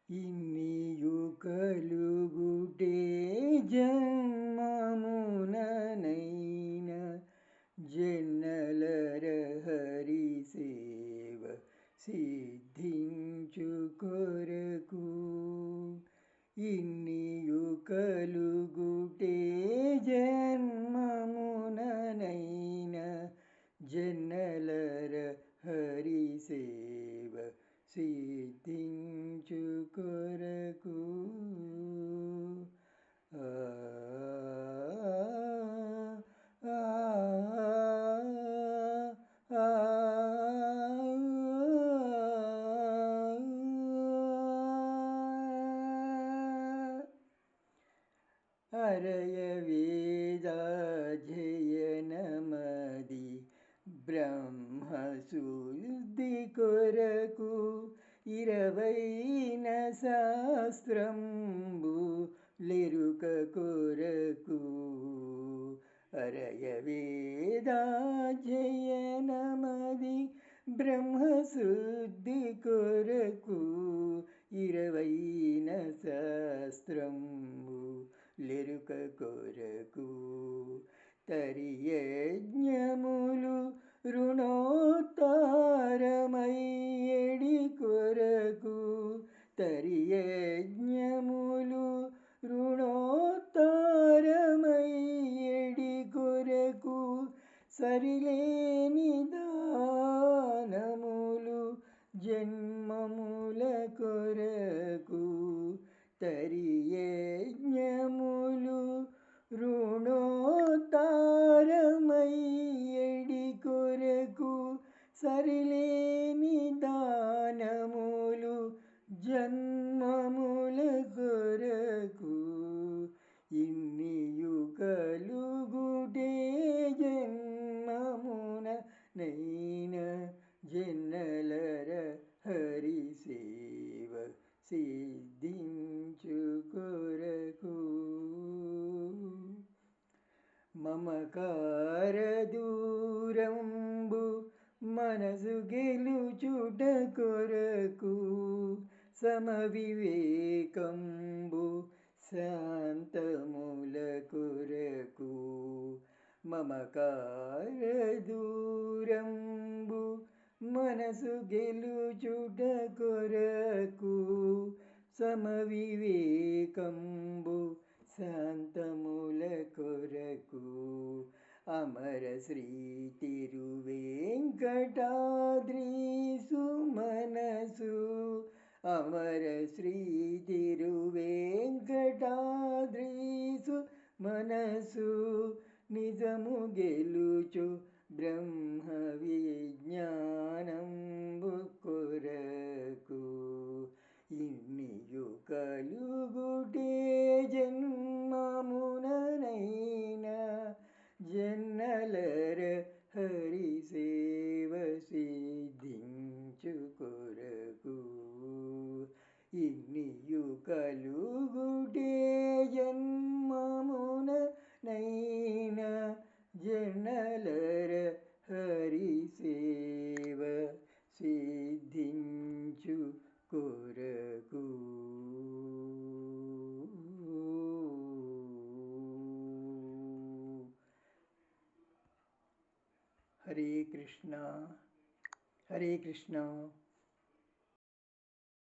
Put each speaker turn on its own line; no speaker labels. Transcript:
ఇన్నియు కలుగుటే జన్మముననైన జన్నలరహరి సేవ సిద్ధించు కొరకు. ఇన్నియు కలుగుటే జన్మముననైన జన్నలరహరి సేవ సిద్ధించు కొరకు. అరయ వేదాధ్యయనమది బ్రహ్మశుద్ధి కొరకు 20 శాస్త్రంబు లెరుక కొరకు. అరయ వేదాధ్యయనమది బ్రహ్మశుద్ధి కొరకు 20 శాస్త్రంబు లెరుక కొరకు. తరియజ్ఞములు రుణోత్తారమయ్యడి కొరకు. తరియజ్ఞములు రుణోత్తారమయ్యడి కొరకు. సరిలేని దానములు జన్మముల కొరకు. తరియజ్ఞములు రుణోత్తారమయ్యడి కొరకు. సరిలేని దానములు జన్మముల కొరకు. ఇన్నియు కలుగుటే జన్మముననైన జన్నలరహరి సేవ సిద్ధించు కొరకు. మమకార దూరంబు మనసు గెలుచుట కొరకు. సమవివేకంబు శాంతముల కొరకు. మమకార దూరంబు మనసు గెలుచుట కొరకు. సమవివేకంబు శాంతముల కొరకు. అమర శ్రీ తిరువేంకటాద్రీసు మనసు. అమర శ్రీ తిరువేంకటాద్రీసు మనసు. నిజము గెలుచు బ్రహ్మ విజ్ఞానంబు కొరకు. ఇన్నియు కలుగుటే జన్మముననైన జన్నలరహరి సేవ సిద్ధించు కొరకు. ఇన్నియు కలుగుటే జన్మముననైన జన్నలరహరి సేవ సిద్ధించు కొరకు. హరే కృష్ణ హరే కృష్ణ